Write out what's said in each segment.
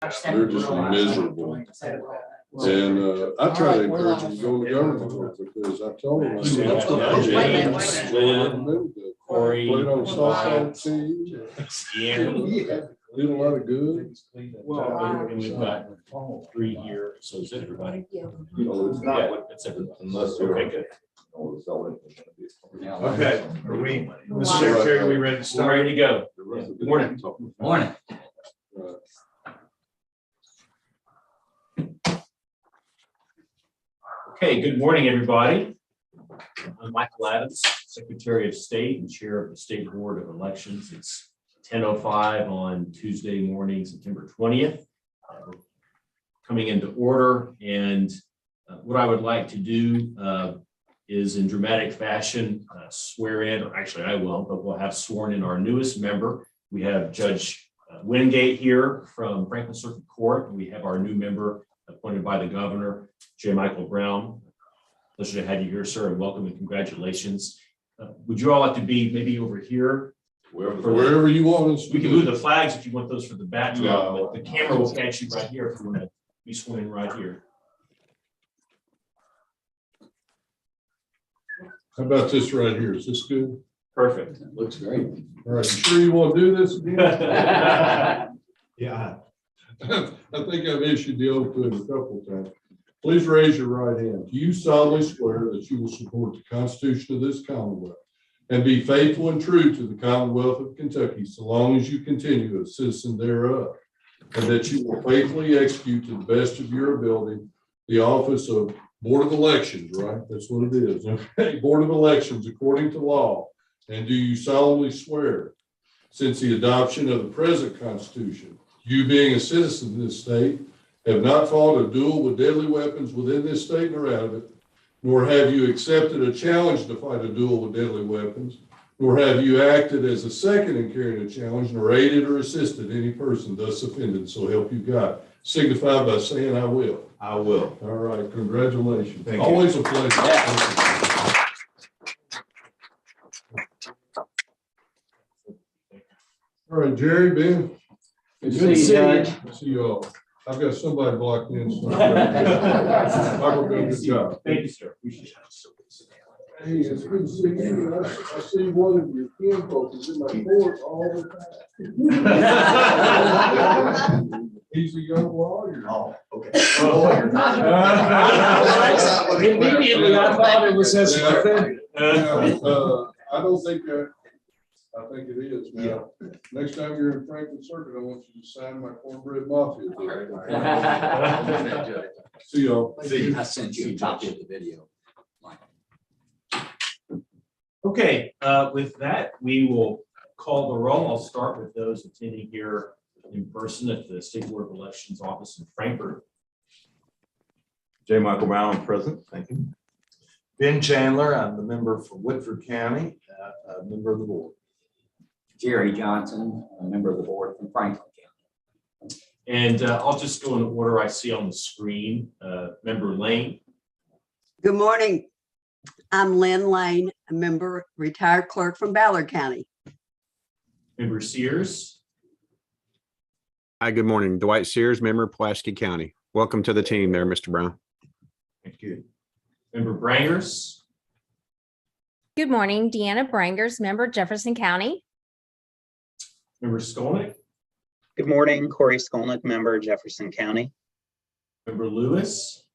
They're just miserable. And I try to encourage them to go to government work because I told them, I said, that's what I did. Corey, Played on softball team, did a lot of good. And we've got 3 here, so is it everybody? It's not, It's everybody. unless they're. Okay, good. Okay, are we, Mr. Secretary, are we ready to We're start? ready to go. Good Morning. Morning. Okay, good morning, everybody. I'm Michael Adams, Secretary of State and Chair of the State Board of Elections. It's 10:05 on Tuesday morning, September 20th. Coming into order, and what I would like to do is in dramatic fashion swear in, or actually I will, but we'll have sworn in our newest member. We have Judge Wingate here from Franklin Circuit Court. We have our new member appointed by the governor, J. Michael Brown. Pleasure to have you here, sir, and welcome and congratulations. Would you all like to be maybe over here? Wherever you want us. We can move the flags if you want those for the backdrop, but the camera will catch you right here if you want to be sworn in right here. How about this right here? Is this good? Perfect. Looks great. All right, you sure you want to do this again? Yeah. I think I've issued the oath to him a couple of times. Please raise your right hand. Do you solemnly swear that you will support the Constitution of this Commonwealth and be faithful and true to the Commonwealth of Kentucky so long as you continue a citizen thereof, and that you will faithfully execute to the best of your ability the office of Board of Elections, right? That's what it is. Okay, Board of Elections according to law. And do you solemnly swear, since the adoption of the present Constitution, you being a citizen of this state, have not fought a duel with deadly weapons within this state nor out of it, nor have you accepted a challenge to fight a duel with deadly weapons, nor have you acted as a second in carrying a challenge, nor aided or assisted any person thus offended, so help you God. Signify by saying I will. I will. All right, congratulations. Thank you. Always a pleasure. All right, Jerry, Ben. Good to see you, Judge. See you all. I've got somebody blocked in. So Michael, did a good job. Thank you, sir. Appreciate it. Hey, it's good to see you. I see one of your kinfolk is in my court all the time. He's a young lawyer. Oh, okay. Immediately, I thought it was as authentic. I don't think that. I think it is. Now, next time you're in Franklin Circuit, I want you to sign my cornbread mafia. See y'all. I sent you a copy of the video. Okay, with that, we will call the roll. I'll start with those attending here in person at the State Board of Elections office in Frankfurt. J. Michael Brown, present. Thank you. Ben Chandler, I'm the member for Woodford County, a member of the board. Jerry Johnson, a member of the board from Franklin County. And I'll just go in the order I see on the screen. Member Lane. Good morning. I'm Lynn Lane, a member, retired clerk from Ballard County. Member Sears. Hi, good morning. Dwight Sears, member, Pulaski County. Welcome to the team there, Mr. Brown. Thank you. Member Brangers. Good morning, Deanna Brangers, member Jefferson County. Member Skolnick. Good morning, Corey Skolnick, member Jefferson County. Member Lewis.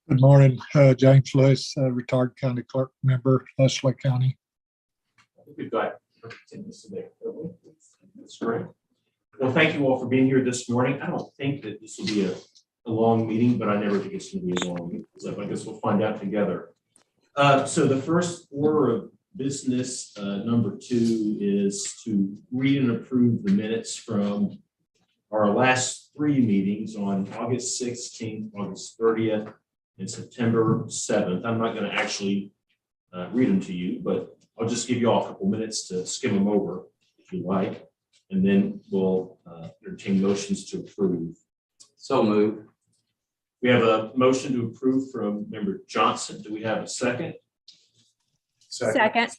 Good morning, James Lewis, retired county clerk member, Leslie County. I think we've got attendance today. That's great. Well, thank you all for being here this morning. I don't think that this will be a long meeting, but I never think it's going to be a long meeting. So I guess we'll find out together. So the first order of business, number 2, is to read and approve the minutes from our last 3 meetings on August 16th, August 30th, and September 7th. I'm not going to actually read them to you, but I'll just give you all a couple minutes to skim them over if you like, and then we'll entertain motions to approve. So moved. We have a motion to approve from member Johnson. Do we have a second? Second.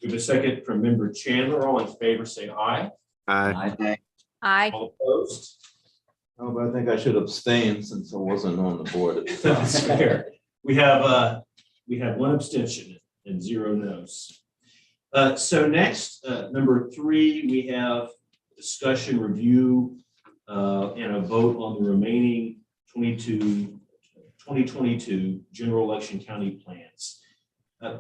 We have a second from member Chandler. All in favor, say aye. Aye. Aye. All opposed? Oh, but I think I should abstain since I wasn't on the board at the time. That's fair. We have one abstention and 0 no's. So next, number 3, we have discussion, review, and a vote on the remaining 2022 general election county plans.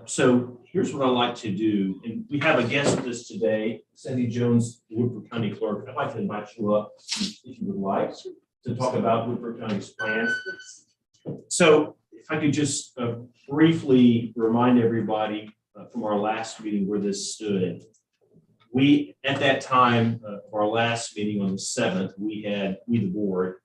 So here's what I'd like to do, and we have a guest with us today, Sandy Jones, Woodford County Clerk. I'd like to invite you up if you would like to talk about Woodford County's plan. So if I could just briefly remind everybody from our last meeting where this stood. We, at that time, our last meeting on the 7th, we, the board,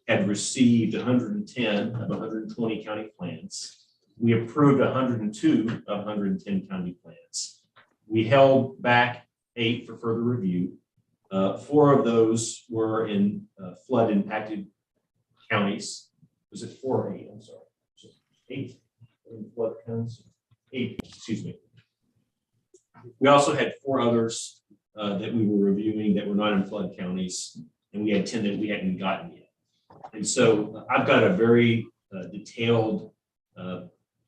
had received 110 of 120 county plans. We approved 102 of 110 county plans. We held back 8 for further review. 4 of those were in flood impacted counties. Was it 4 or 8? I'm sorry. 8 in flood counties. 8, excuse me. We also had 4 others that we were reviewing that were not in flood counties, and we had 10 that we hadn't gotten yet. And so I've got a very detailed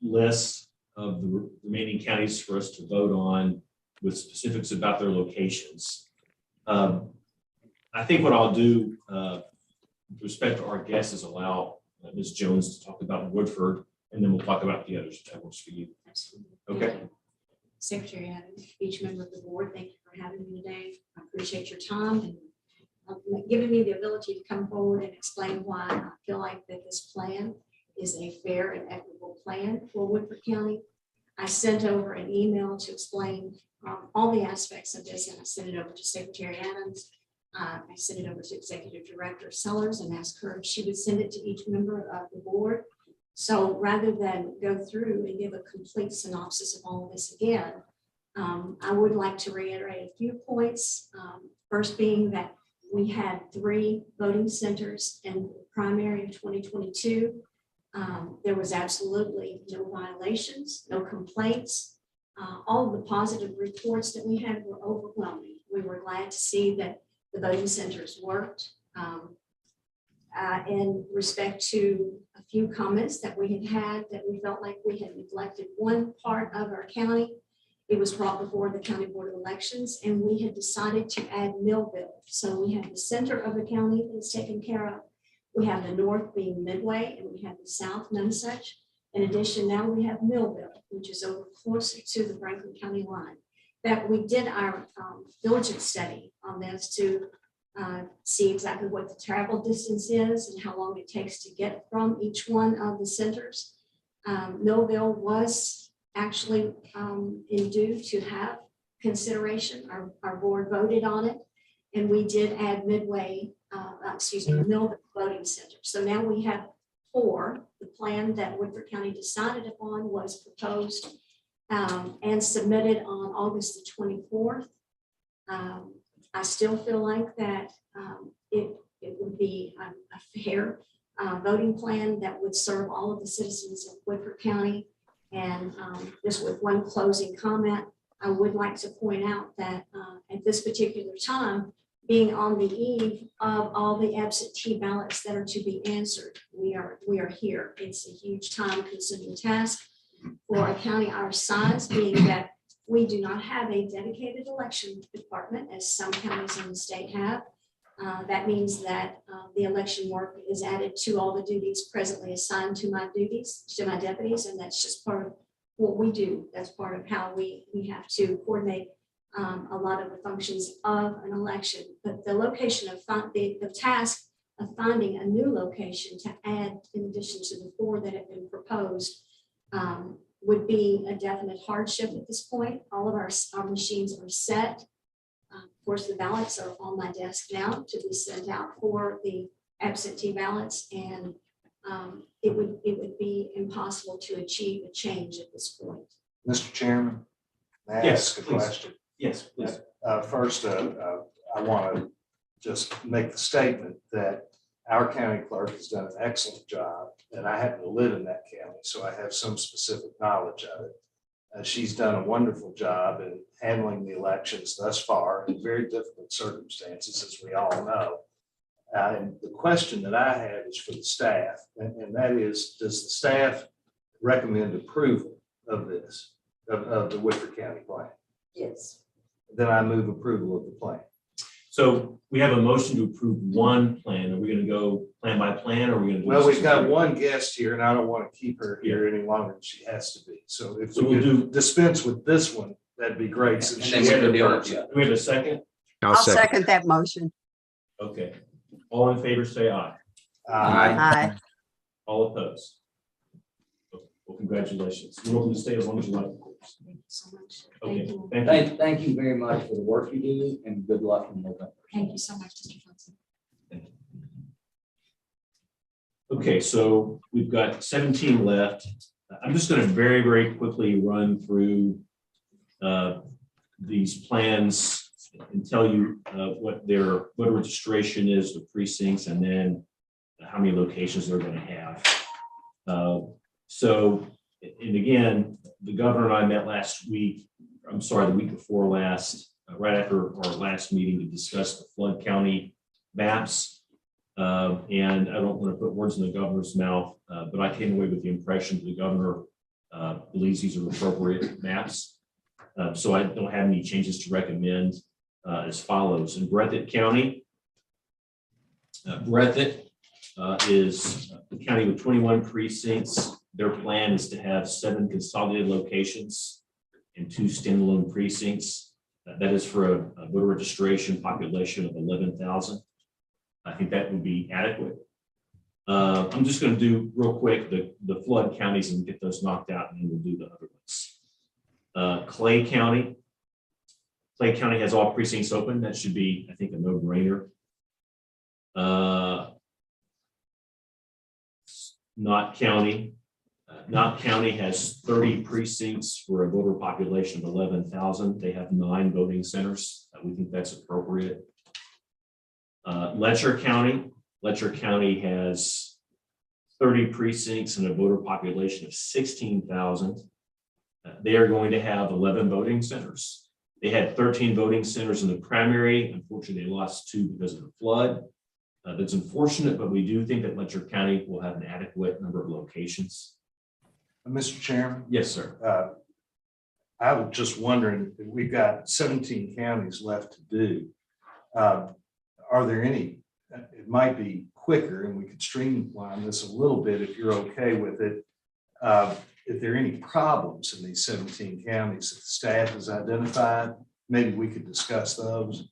list of the remaining counties for us to vote on with specifics about their locations. I think what I'll do with respect to our guests is allow Ms. Jones to talk about Woodford, and then we'll talk about the others if that works for you. Absolutely. Okay. Secretary Adams, each member of the board, thank you for having me today. I appreciate your time and giving me the ability to come forward and explain why I feel like that this plan is a fair and equitable plan for Woodford County. I sent over an email to explain all the aspects of this, and I sent it over to Secretary Adams. I sent it over to Executive Director Sellers and asked her if she would send it to each member of the board. So rather than go through and give a complete synopsis of all of this again, I would like to reiterate a few points. First being that we had 3 voting centers in the primary of 2022. There was absolutely no violations, no complaints. All of the positive reports that we had were overwhelming. We were glad to see that the voting centers worked. In respect to a few comments that we had that we felt like we had neglected one part of our county, it was brought before the County Board of Elections, and we had decided to add Millville. So we have the center of the county that's taken care of. We have the north being Midway, and we have the south Nonsuch. In addition, now we have Millville, which is over closer to the Franklin County line. That we did our diligence study on this to see exactly what the travel distance is and how long it takes to get from each one of the centers. Millville was actually in due to have consideration. Our board voted on it, and we did add Millville voting center. So now we have 4. The plan that Woodford County decided upon was proposed and submitted on August the 24th. I still feel like that it would be a fair voting plan that would serve all of the citizens of Woodford County. And just with one closing comment, I would like to point out that at this particular time, being on the eve of all the absentee ballots that are to be answered, we are here. It's a huge time-consuming task for a county our size, being that we do not have a dedicated election department as some counties in the state have. That means that the election work is added to all the duties presently assigned to my deputies, and that's just part of what we do. That's part of how we have to coordinate a lot of the functions of an election. But the location of the task of finding a new location to add in addition to the 4 that have been proposed would be a definite hardship at this point. All of our machines are set. Of course, the ballots are on my desk now to be sent out for the absentee ballots, and it would be impossible to achieve a change at this point. Mr. Chairman, may I Yes, ask a please. question? Yes, please. First, I want to just make the statement that our county clerk has done an excellent job, and I happen to live in that county, so I have some specific knowledge of it. She's done a wonderful job in handling the elections thus far in very difficult circumstances, as we all know. And the question that I have is for the staff, and that is, does the staff recommend approval of this, of the Woodford County plan? Yes. Then I move approval of the plan. So we have a motion to approve one plan. Are we going to go plan by plan or are we going to? Well, we've got one guest here and I don't want to keep her here any longer than she has to be. So if So we we'll could dispense with this one, that'd be great. Since And she's then here we'll deal in with person. the other. Do we have a second? I'll I'll second. second that motion. Okay. All in favor, say aye. Aye. All opposed? Okay. Well, congratulations. You're welcome to stay as long as you like, of course. Thank you so much. Okay, Thank you. thank you. Thank you very much for the work you do and good luck in November. Thank you so much, Mr. Johnson. Okay, so we've got 17 left. I'm just going to very, very quickly run through these plans and tell you what their voter registration is, the precincts, and then how many locations they're going to have. And again, the governor and I met last week, the week before last, right after our last meeting to discuss the flood county maps. And I don't want to put words in the governor's mouth, but I came away with the impression that the governor believes these are appropriate maps. So I don't have any changes to recommend as follows. In Breathitt County, Breathitt is the county with 21 precincts. Their plan is to have 7 consolidated locations and 2 standalone precincts. That is for a voter registration population of 11,000. I think that would be adequate. I'm just going to do real quick the flood counties and get those knocked out, and then we'll do the other ones. Clay County. Clay County has all precincts open. That should be, I think, a no-brainer. Knott County. Knott County has 30 precincts for a voter population of 11,000. They have 9 voting centers. We think that's appropriate. Letcher County. Letcher County has 30 precincts and a voter population of 16,000. They are going to have 11 voting centers. They had 13 voting centers in the primary. Unfortunately, they lost 2 because of the flood. That's unfortunate, but we do think that Letcher County will have an adequate number of locations. Mr. Chairman, Yes, sir. I was just wondering, if we've got 17 counties left to do. Are there any, it might be quicker and we could streamline this a little bit if you're okay with it. If there are any problems in these 17 counties that the staff has identified, maybe we could discuss those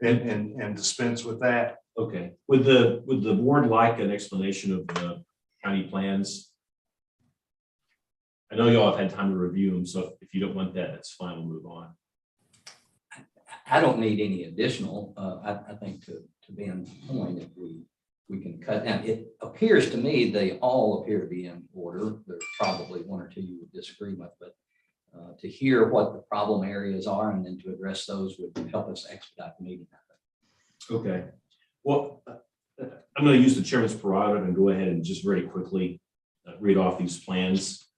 and dispense with that. Okay. Would the board like an explanation of the county plans? I know y'all have had time to review them, so if you don't want that, that's fine. We'll move on. I don't need any additional, I think to Ben's point, if we can cut down. It appears to me they all appear to be in order. There's probably 1 or 2 you would disagree with, but to hear what the problem areas are and then to address those would help us expedite the meeting. Okay. Well, I'm going to use the chairman's prerogative and go ahead and just very quickly read off these plans.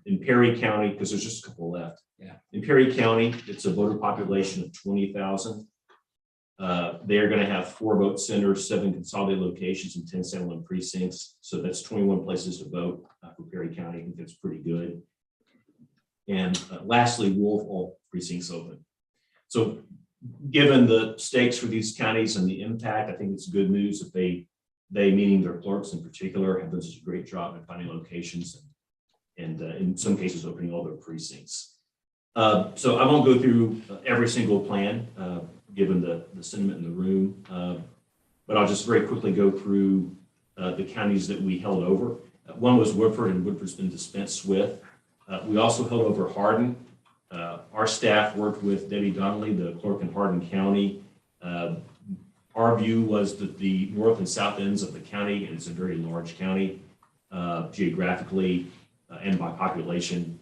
In Perry County, because there's just a couple left. Yeah. In Perry County, it's a voter population of 20,000. They are going to have 4 vote centers, 7 consolidated locations, and 10 standalone precincts. So that's 21 places to vote for Perry County. I think that's pretty good. And lastly, Wolf, all precincts open. So given the stakes for these counties and the impact, I think it's good news that they meaning their clerks in particular, have done such a great job in finding locations and in some cases opening all their precincts. So I won't go through every single plan, given the sentiment in the room, but I'll just very quickly go through the counties that we held over. One was Woodford, and Woodford's been dispensed with. We also held over Hardin. Our staff worked with Debbie Donnelly, the clerk in Hardin County. Our view was that the north and south ends of the county, and it's a very large county geographically and by population,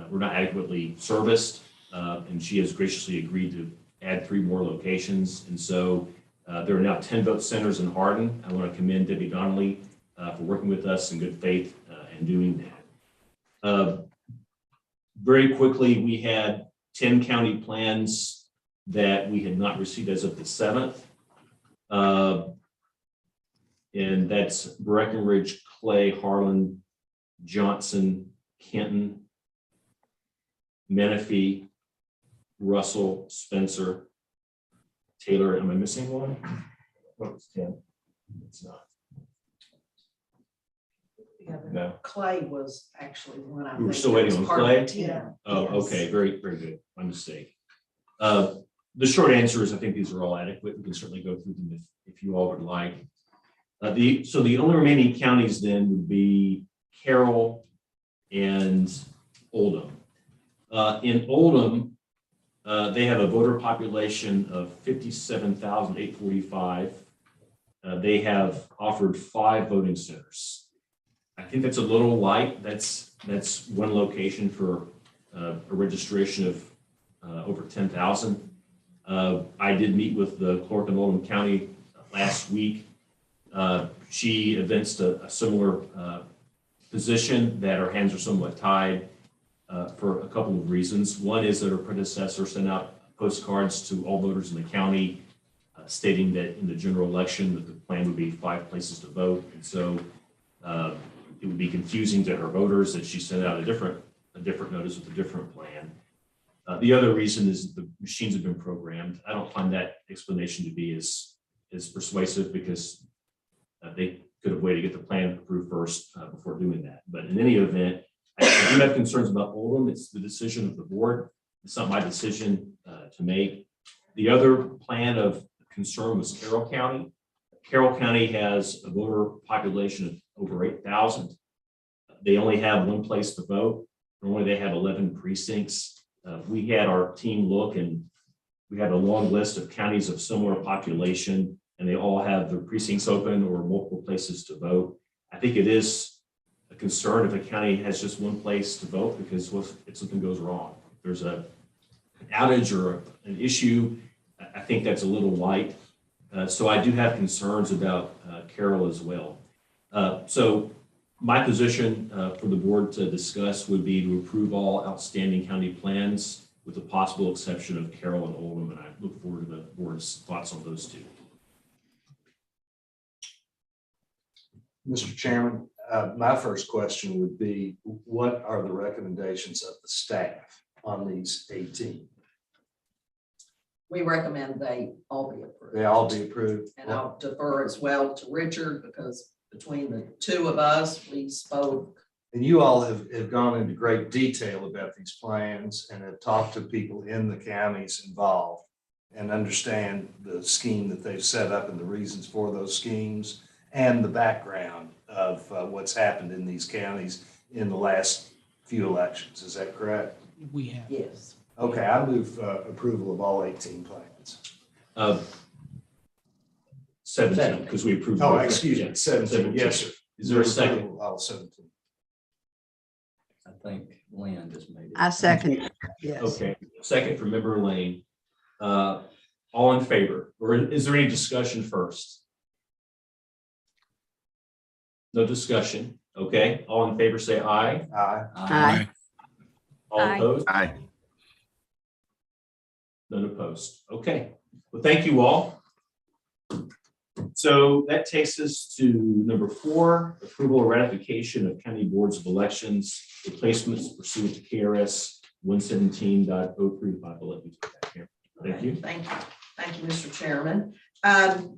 were not adequately serviced. And she has graciously agreed to add 3 more locations. And so there are now 10 vote centers in Hardin. I want to commend Debbie Donnelly for working with us in good faith and doing that. Very quickly, we had 10 county plans that we had not received as of the 7th. And that's Breckenridge, Clay, Harlan, Johnson, Kenton, Menifee, Russell, Spencer, Taylor. Am I missing one? What was 10? It's not. No. Clay was actually one I. We were think still that waiting was on part of Clay? the 10. Oh, Yes. okay, very, very good. My mistake. The short answer is I think these are all adequate. We can certainly go through them if you all would like. So the only remaining counties then would be Carroll and Oldham. In Oldham, they have a voter population of 57,845. They have offered 5 voting centers. I think that's a little light. That's one location for a registration of over 10,000. I did meet with the clerk in Oldham County last week. She evinced a similar position that her hands are somewhat tied for a couple of reasons. One is that her predecessor sent out postcards to all voters in the county stating that in the general election that the plan would be 5 places to vote. And so it would be confusing to her voters that she sent out a different notice with a different plan. The other reason is the machines have been programmed. I don't find that explanation to be as persuasive because they could have waited to get the plan approved first before doing that. But in any event, I do have concerns about Oldham. It's the decision of the board. It's not my decision to make. The other plan of concern was Carroll County. Carroll County has a voter population of over 8,000. They only have 1 place to vote. Normally they have 11 precincts. We had our team look and we have a long list of counties of similar population and they all have their precincts open or multiple places to vote. I think it is a concern if a county has just 1 place to vote because if something goes wrong, if there's an outage or an issue, I think that's a little light. So I do have concerns about Carroll as well. So my position for the board to discuss would be to approve all outstanding county plans with the possible exception of Carroll and Oldham, and I look forward to the board's thoughts on those 2. Mr. Chairman, my first question would be, what are the recommendations of the staff on these 18? We recommend they all be approved. They all be approved? And I'll defer as well to Richard because between the 2 of us, we spoke. And you all have gone into great detail about these plans and have talked to people in the counties involved and understand the scheme that they've set up and the reasons for those schemes and the background of what's happened in these counties in the last few elections. Is that correct? We have. Yes. Okay, I move approval of all 18 plans. 17, because we approved. Oh, both. excuse me, Yeah, 17. Yes, sir. Is there a second? All 17. I think Lynn just made it. I second. Yes. Okay, second from Member Lane. All in favor, or is there any discussion first? No discussion. Okay, all in favor say aye. Aye. Aye. All Aye. opposed? Aye. None opposed. Okay, well, thank you all. So that takes us to number 4, approval or ratification of county boards of elections, replacements pursuant to KRS 117.035. I'll let you take that here. Thank you. Thank you. Thank you, Mr. Chairman.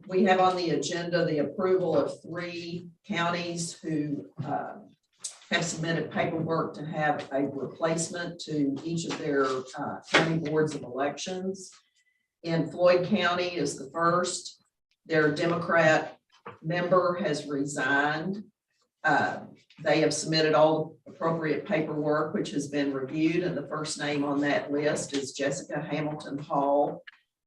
We have on the agenda the approval of 3 counties who have submitted paperwork to have a replacement to each of their county boards of elections. In Floyd County is the first. Their Democrat member has resigned. They have submitted all appropriate paperwork, which has been reviewed, and the first name on that list is Jessica Hamilton Hall.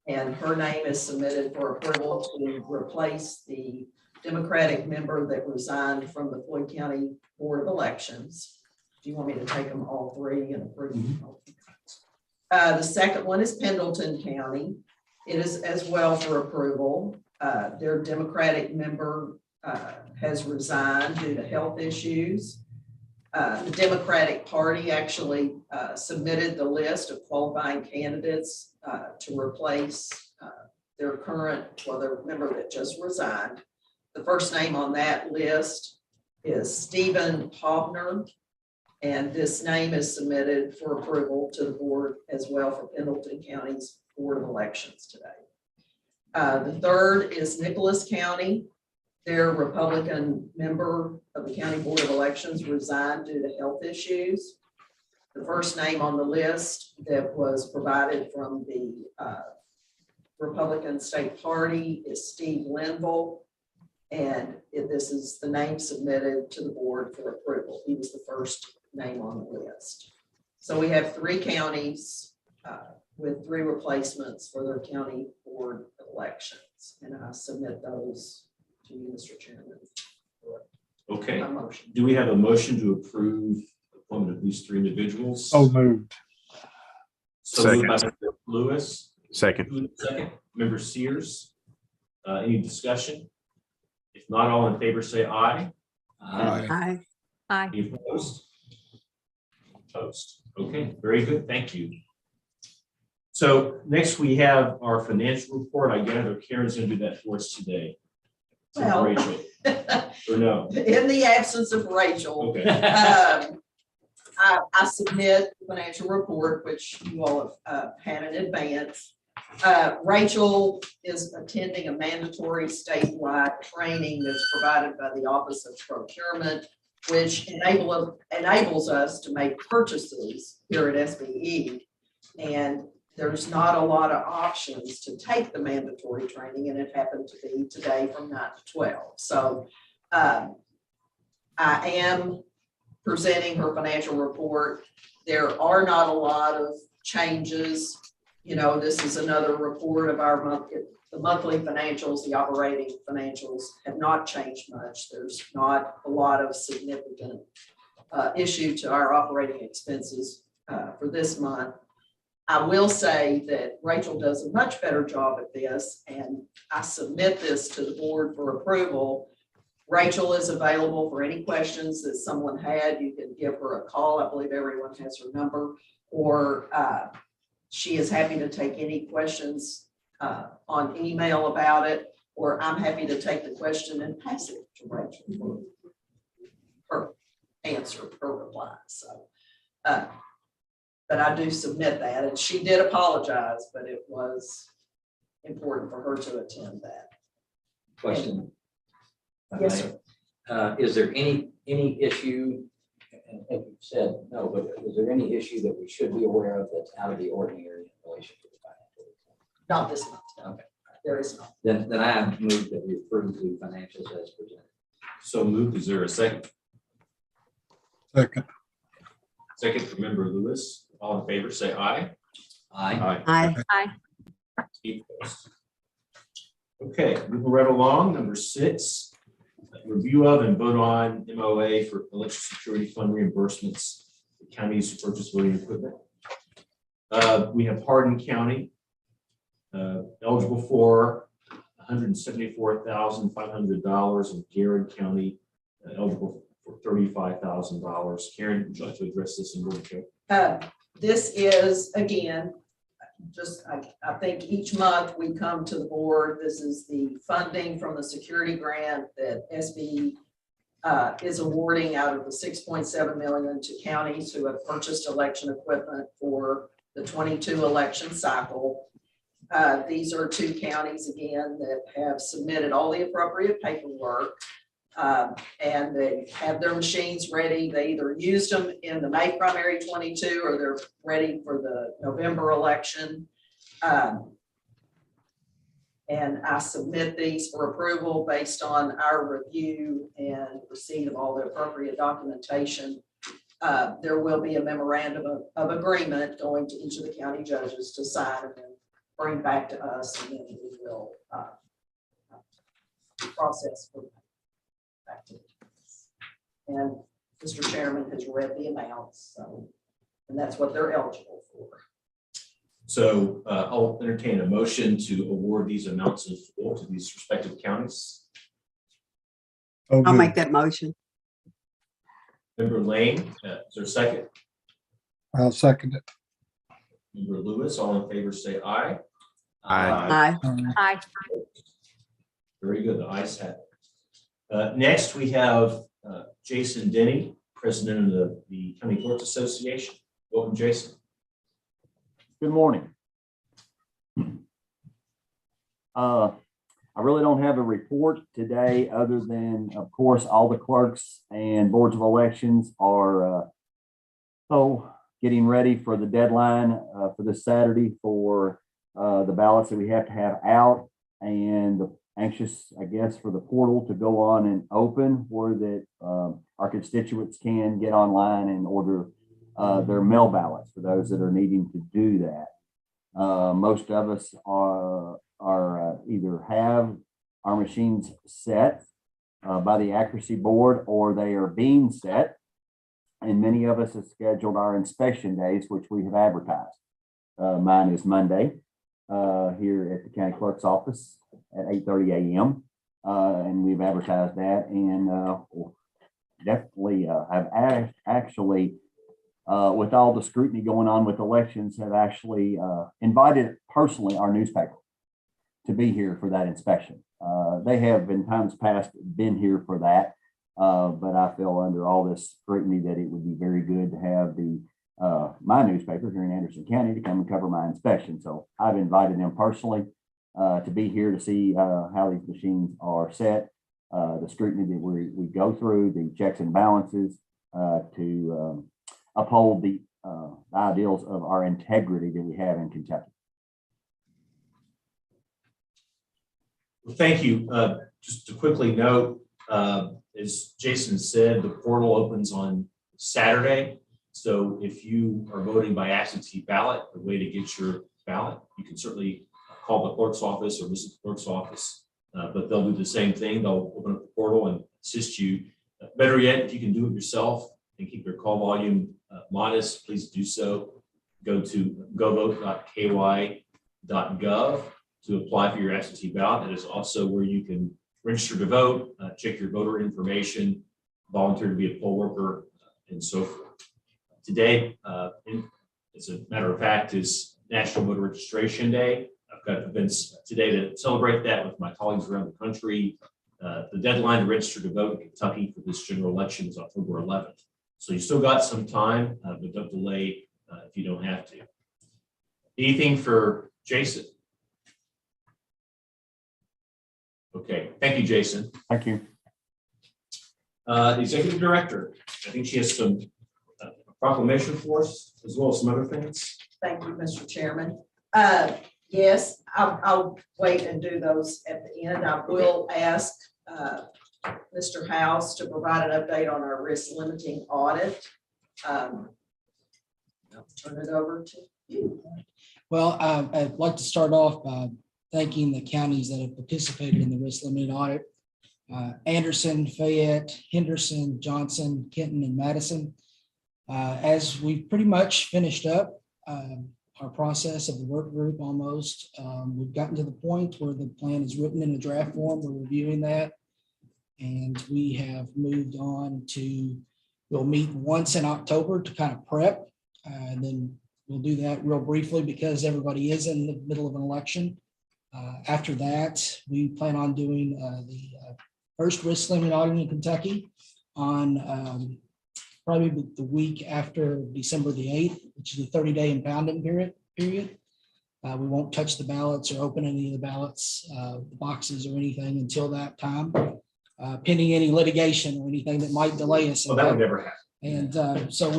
And her name is submitted for approval to replace the Democratic member that resigned from the Floyd County Board of Elections. Do you want me to take them all 3 and approve them? The second one is Pendleton County. It is as well for approval. Their Democratic member has resigned due to health issues. The Democratic Party actually submitted the list of qualifying candidates to replace their member that just resigned. The first name on that list is Stephen Hobner. And this name is submitted for approval to the board as well for Pendleton County's Board of Elections today. The third is Nicholas County. Their Republican member of the County Board of Elections resigned due to health issues. The first name on the list that was provided from the Republican State Party is Steve Linville. And this is the name submitted to the board for approval. He was the first name on the list. So we have 3 counties with 3 replacements for their county board elections. And I submit those to you, Mr. Chairman. Okay, My motion. do we have a motion to approve the appointment of these 3 individuals? So moved. So moved by Mr. Lewis. Second. Second, Member Sears. Any discussion? If not, all in favor say aye. Aye. Aye. Any opposed? Opposed. Okay, very good. Thank you. So next we have our financial report. I gather Karen's going to do that for us today. So Well. Rachel, or no? In the absence of Rachel, Okay. I submit the financial report, which you all have had in advance. Rachel is attending a mandatory statewide training that's provided by the Office of Procurement, which enables us to make purchases here at SBE. And there's not a lot of options to take the mandatory training, and it happened to be today from 9 to 12. So I am presenting her financial report. There are not a lot of changes. You know, this is another report of our the monthly financials, the operating financials have not changed much. There's not a lot of significant issue to our operating expenses for this month. I will say that Rachel does a much better job at this, and I submit this to the board for approval. Rachel is available for any questions that someone had. You can give her a call. I believe everyone has her number, or she is happy to take any questions on email about it, or I'm happy to take the question and pass it to Rachel for her answer, her reply. So, but I do submit that, and she did apologize, but it was important for her to attend that. Question. Yes, sir. Is there any issue, and you said no, but is there any issue that we should be aware of that's out of the ordinary in relation to the financial? Not this month. No. Okay. There is not. Then I move that we approve the financials as presented. So moved. Is there a second? Second. Second from Member Lewis. All in favor say aye. Aye. Aye. Aye. Any opposed? Okay, moving right along, number 6, review of and vote on MOA for election security fund reimbursements for counties to purchase voting equipment. We have Hardin County eligible for $174,500, and Garrett County eligible for $35,000. Karen, would you like to address this in more detail? This is, again, I think each month we come to the board. This is the funding from the security grant that SBE is awarding out of the $6.7 million to counties who have purchased election equipment for the 22 election cycle. These are 2 counties, again, that have submitted all the appropriate paperwork. And they have their machines ready. They either used them in the May primary 22 or they're ready for the November election. And I submit these for approval based on our review and receipt of all the appropriate documentation. There will be a memorandum of agreement going to each of the county judges to sign and then bring back to us, and then we will process for back to the counties. And Mr. Chairman has read the amounts, so, and that's what they're eligible for. So I'll entertain a motion to award these amounts of full to these respective counties. So I'll moved. make that motion. Member Lane, is there a second? I'll second it. Member Lewis, all in favor say aye. Aye. Aye. Very good, the ayes have it. Next, we have Jason Denny, President of the County Clerks Association. Welcome, Jason. Good morning. I really don't have a report today other than, of course, all the clerks and boards of elections are getting ready for the deadline for this Saturday for the ballots that we have to have out, and anxious, I guess, for the portal to go on and open where that our constituents can get online and order their mail ballots for those that are needing to do that. Most of us are either have our machines set by the accuracy board, or they are being set. And many of us have scheduled our inspection days, which we have advertised. Mine is Monday here at the county clerk's office at 8:30 a.m. And we've advertised that, and definitely I've actually with all the scrutiny going on with elections, have actually invited personally our newspaper to be here for that inspection. They have in times past been here for that, but I feel under all this scrutiny that it would be very good to have my newspaper here in Anderson County to come and cover my inspection. So I've invited them personally to be here to see how these machines are set, the scrutiny that we go through, the checks and balances to uphold the ideals of our integrity that we have in Kentucky. Well, thank you. Just to quickly note, as Jason said, the portal opens on Saturday. So if you are voting by absentee ballot, the way to get your ballot, you can certainly call the clerk's office or visit the clerk's office, but they'll do the same thing. They'll open up the portal and assist you. Better yet, if you can do it yourself and keep your call volume modest, please do so. Go to govote.ky.gov to apply for your absentee ballot. That is also where you can register to vote, check your voter information, volunteer to be a poll worker, and so forth. Today, as a matter of fact, is National Voter Registration Day. I've got events today to celebrate that with my colleagues around the country. The deadline to register to vote in Kentucky for this general election is October 11th. So you still got some time, but don't delay if you don't have to. Anything for Jason? Okay, thank you, Jason. Thank you. The Executive Director, I think she has some proclamation for us, as well as some other things. Thank you, Mr. Chairman. Yes, I'll wait and do those at the end. I will ask Mr. House to provide an update on our risk limiting audit. I'll turn it over to you. Well, I'd like to start off by thanking the counties that have participated in the risk limited audit. Anderson, Fayette, Henderson, Johnson, Kenton, and Madison. As we've pretty much finished up our process of the work group almost, we've gotten to the point where the plan is written in a draft form. We're reviewing that. And we have moved on to, we'll meet once in October to kind of prep. And then we'll do that real briefly because everybody is in the middle of an election. After that, we plan on doing the first risk limit audit in Kentucky on probably the week after December the 8th, which is the 30-day impounding period. We won't touch the ballots or open any of the ballots, the boxes or anything until that time, pending any litigation or anything that might delay us. Well, that would never happen. And so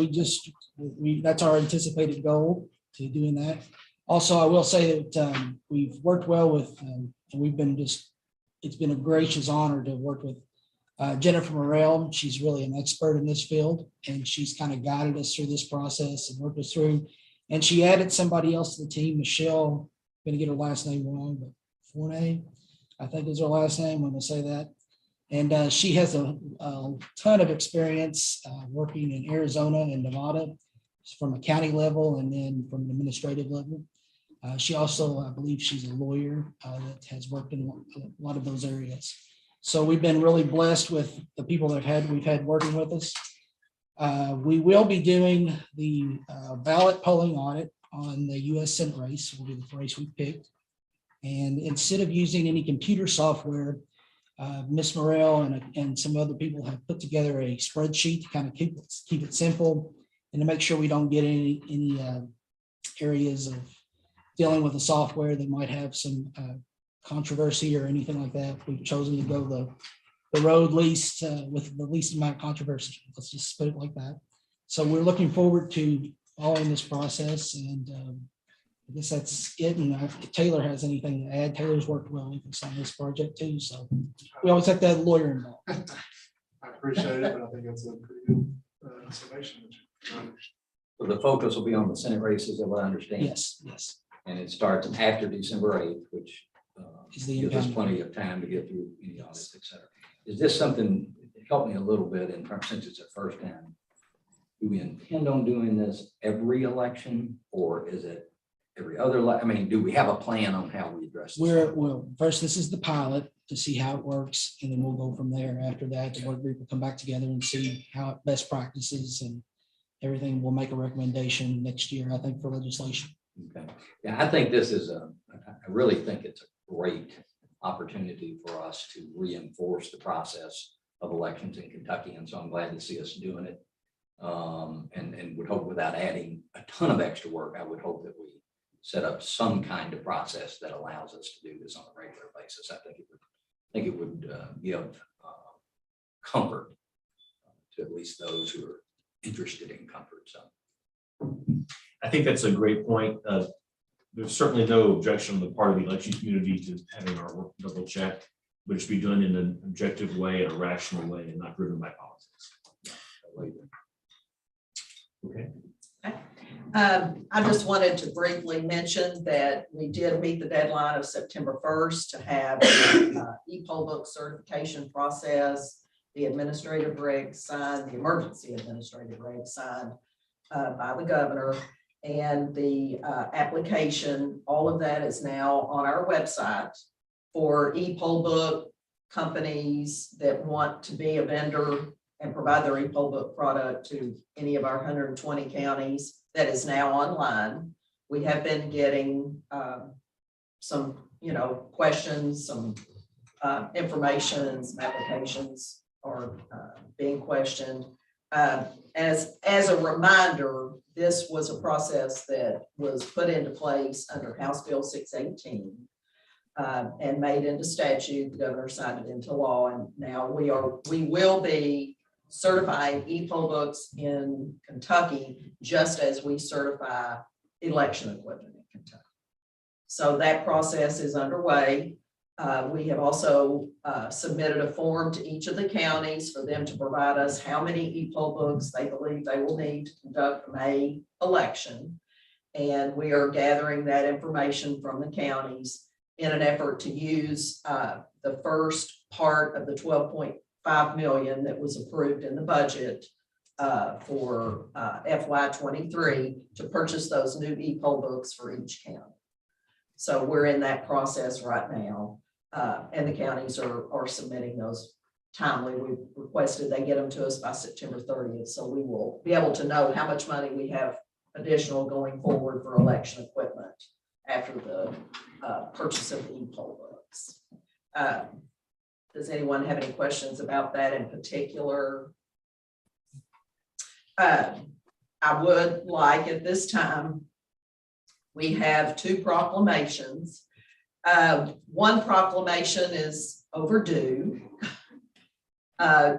that's our anticipated goal to doing that. Also, I will say that we've worked well with, and it's been a gracious honor to work with Jennifer Morrell. She's really an expert in this field, and she's kind of guided us through this process and worked us through. And she added somebody else to the team, Michelle, I'm going to get her last name wrong, but Forney, I think is her last name when I say that. And she has a ton of experience working in Arizona and Nevada from a county level and then from an administrative level. She also, I believe she's a lawyer that has worked in a lot of those areas. So we've been really blessed with the people that we've had working with us. We will be doing the ballot polling audit on the U.S. Senate race, will be the race we picked. And instead of using any computer software, Ms. Morrell and some other people have put together a spreadsheet to kind of keep it simple and to make sure we don't get any areas of dealing with the software that might have some controversy or anything like that. We've chosen to go the road least with the least amount of controversy. Let's just put it like that. So we're looking forward to following this process, and I guess that's it. And if Taylor has anything to add, Taylor's worked well with us on this project too. So we always have to have a lawyer involved. I appreciate it, but I think that's a pretty good summation. So the focus will be on the Senate races, as I understand. Yes, yes. And it starts after December 8th, which Is the gives us impound. plenty of time to get through any audits, et cetera. Is this something, help me a little bit in terms, since it's the first time, do we intend on doing this every election, or is it every other, I mean, do we have a plan on how we address this? Well, first, this is the pilot to see how it works, and then we'll go from there. After that, the work group will come back together and see how it best practices and everything. We'll make a recommendation next year, I think, for legislation. Okay, yeah, I think this is I really think it's a great opportunity for us to reinforce the process of elections in Kentucky, and so I'm glad to see us doing it. And would hope, without adding a ton of extra work, I would hope that we set up some kind of process that allows us to do this on a regular basis. I think it would give comfort to at least those who are interested in comfort. So I think that's a great point. There's certainly no objection on the part of the election community to having our work double checked, but it should be done in an objective way, a rational way, and not driven by politics. Okay. I just wanted to briefly mention that we did meet the deadline of September 1st to have e-poll book certification process, the administrative regs signed, the emergency administrative regs signed by the governor, and the application. All of that is now on our website for e-poll book companies that want to be a vendor and provide their e-poll book product to any of our 120 counties. That is now online. We have been getting some, questions, some information, some applications are being questioned. As a reminder, this was a process that was put into place under House Bill 618 and made into statute. The governor signed it into law, and now we will be certifying e-poll books in Kentucky, just as we certify election equipment in Kentucky. So that process is underway. We have also submitted a form to each of the counties for them to provide us how many e-poll books they believe they will need to conduct the May election. And we are gathering that information from the counties in an effort to use the first part of the $12.5 million that was approved in the budget for FY23 to purchase those new e-poll books for each county. So we're in that process right now, and the counties are submitting those timely. We requested they get them to us by September 30th, so we will be able to know how much money we have additional going forward for election equipment after the purchase of the e-poll books. Does anyone have any questions about that in particular? I would like at this time, we have two proclamations. One proclamation is overdue.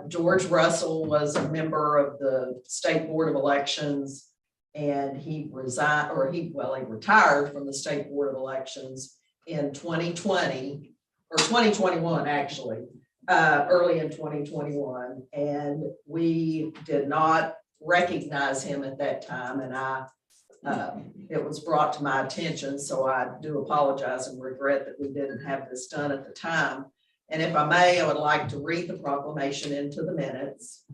George Russell was a member of the State Board of Elections, and he retired from the State Board of Elections in 2020. Or 2021, actually, early in 2021. And we did not recognize him at that time. And it was brought to my attention. So I do apologize and regret that we didn't have this done at the time. And if I may, I would like to read the proclamation into the minutes.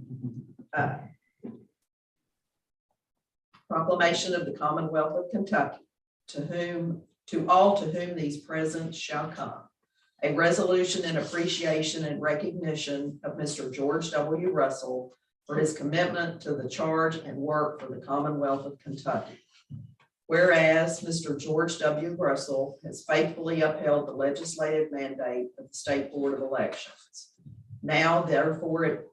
Proclamation of the Commonwealth of Kentucky, to all to whom these presents shall come. A resolution in appreciation and recognition of Mr. George W. Russell for his commitment to the charge and work for the Commonwealth of Kentucky. Whereas Mr. George W. Russell has faithfully upheld the legislative mandate of the State Board of Elections. Now therefore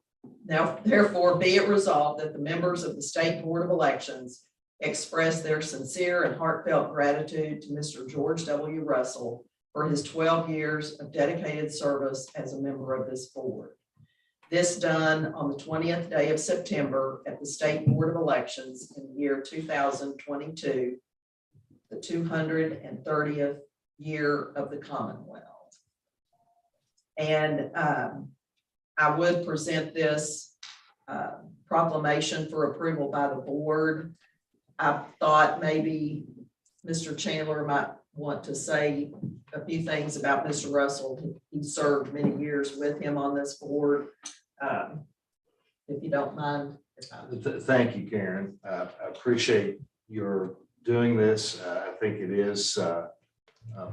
be it resolved that the members of the State Board of Elections express their sincere and heartfelt gratitude to Mr. George W. Russell for his 12 years of dedicated service as a member of this board. This done on the 20th day of September at the State Board of Elections in the year 2022, the 230th year of the Commonwealth. And I would present this proclamation for approval by the board. I thought maybe Mr. Chandler might want to say a few things about Mr. Russell. He served many years with him on this board. If you don't mind. Thank you, Karen. I appreciate your doing this. I think it is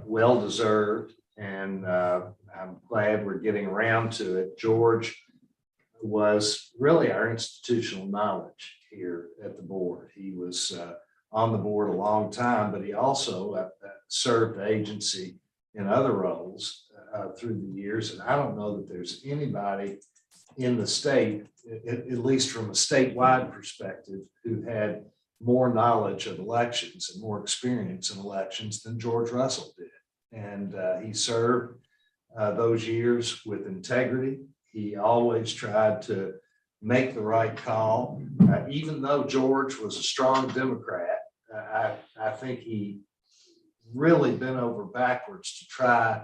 well-deserved, and I'm glad we're getting around to it. George was really our institutional knowledge here at the board. He was on the board a long time, but he also served the agency in other roles through the years. And I don't know that there's anybody in the state, at least from a statewide perspective, who had more knowledge of elections and more experience in elections than George Russell did. And he served those years with integrity. He always tried to make the right call. Even though George was a strong Democrat, I think he really bent over backwards to try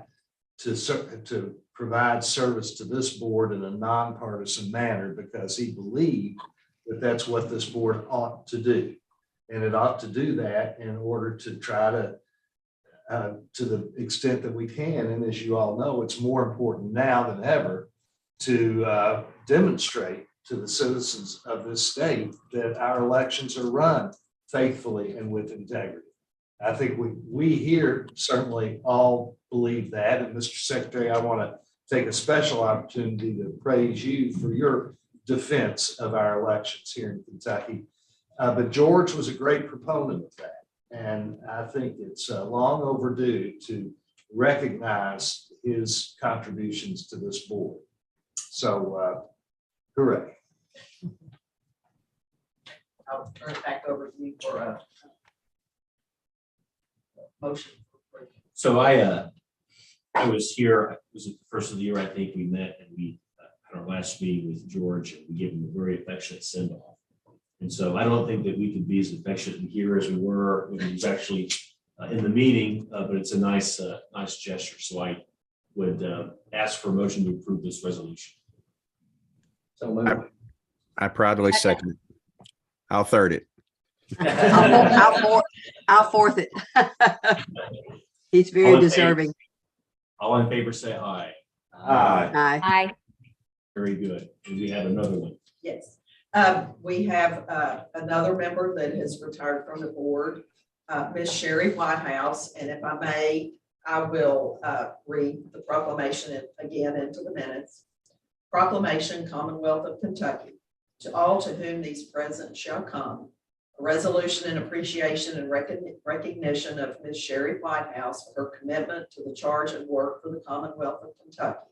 to provide service to this board in a nonpartisan manner, because he believed that that's what this board ought to do. And it ought to do that in order to try to the extent that we can. And as you all know, it's more important now than ever to demonstrate to the citizens of this state that our elections are run faithfully and with integrity. I think we here certainly all believe that. And Mr. Secretary, I want to take a special opportunity to praise you for your defense of our elections here in Kentucky. But George was a great proponent of that. And I think it's long overdue to recognize his contributions to this board. So, hooray. I'll turn it back over to you for a motion. So I was here, it was the first of the year, I think we met, and we had our last meeting with George, and we gave him a very affectionate send off. And so I don't think that we could be as affectionate in here as we were when he was actually in the meeting, but it's a nice gesture. So I would ask for a motion to approve this resolution. So moved. I proudly second it. I'll third it. I'll fourth it. He's very deserving. All in favor, say aye. Aye. Aye. Very good. And we have another one. Yes. We have another member that has retired from the board, Ms. Sherry Whitehouse. And if I may, I will read the proclamation again into the minutes. Proclamation, Commonwealth of Kentucky. To all to whom these present shall come, a resolution in appreciation and recognition of Ms. Sherry Whitehouse for her commitment to the charge and work for the Commonwealth of Kentucky.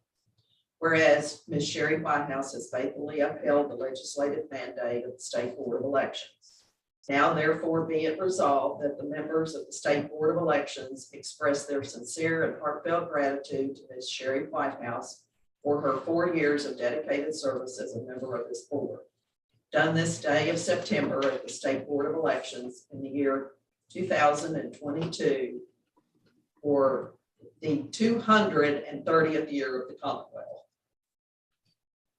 Whereas Ms. Sherry Whitehouse has faithfully upheld the legislative mandate of the State Board of Elections. Now therefore be it resolved that the members of the State Board of Elections express their sincere and heartfelt gratitude to Ms. Sherry Whitehouse for her 4 years of dedicated service as a member of this board. Done this day of September at the State Board of Elections in the year 2022 for the 230th year of the Commonwealth.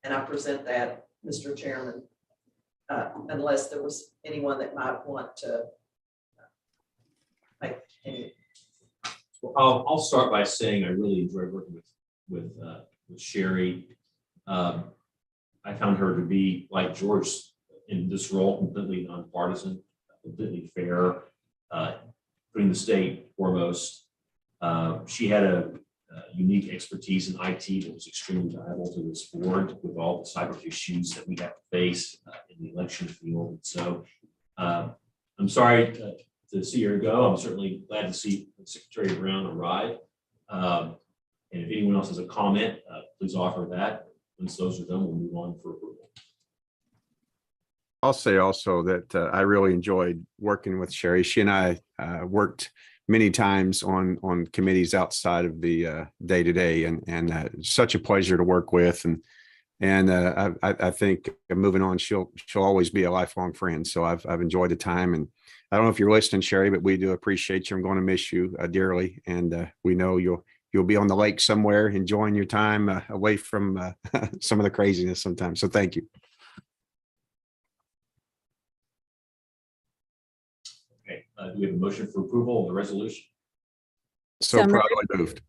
And I present that, Mr. Chairman, unless there was anyone that might want to make any. Well, I'll start by saying I really enjoyed working with Sherry. I found her to be, like George, in this role, completely nonpartisan, completely fair, putting the state foremost. She had a unique expertise in IT that was extremely valuable to this board with all the cyber issues that we have to face in the election field. And so I'm sorry to see her go. I'm certainly glad to see Secretary Brown arrive. And if anyone else has a comment, please offer that. Once those are done, we'll move on for approval. I'll say also that I really enjoyed working with Sherry. She and I worked many times on committees outside of the day-to-day, and such a pleasure to work with. And I think moving on, she'll always be a lifelong friend. So I've enjoyed the time, and I don't know if you're listening, Sherry, but we do appreciate you. I'm going to miss you dearly, and we know you'll be on the lake somewhere enjoying your time away from some of the craziness sometimes. So thank you. Okay, do we have a motion for approval of the resolution? So So moved. proudly moved.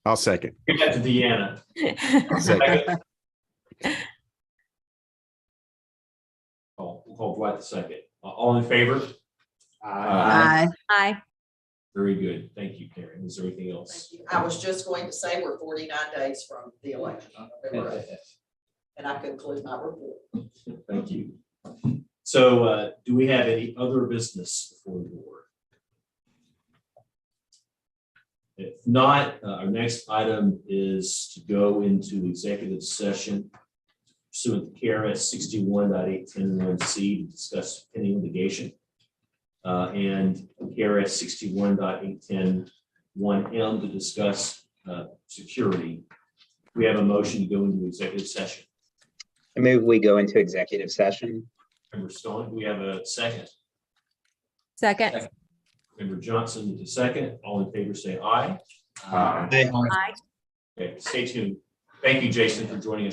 I'll second. Give that to Deanna. Second. We'll call Dwight the second. All in favor? Aye. Aye. Very good. Thank you, Karen. Is there anything else? Thank you. I was just going to say we're 49 days from the election on November 8th, and I conclude my report. Thank you. So do we have any other business before the board? If not, our next item is to go into executive session pursuant to KRS 61.810(1)(c) to discuss pending litigation. And KRS 61.810(1)(m) to discuss security. We have a motion to go into executive session. I move we go into executive session. Member Stone, we have a second. Second. Member Johnson, the second. All in favor, say aye. Aye. Okay, stay tuned. Thank you, Jason, for joining us.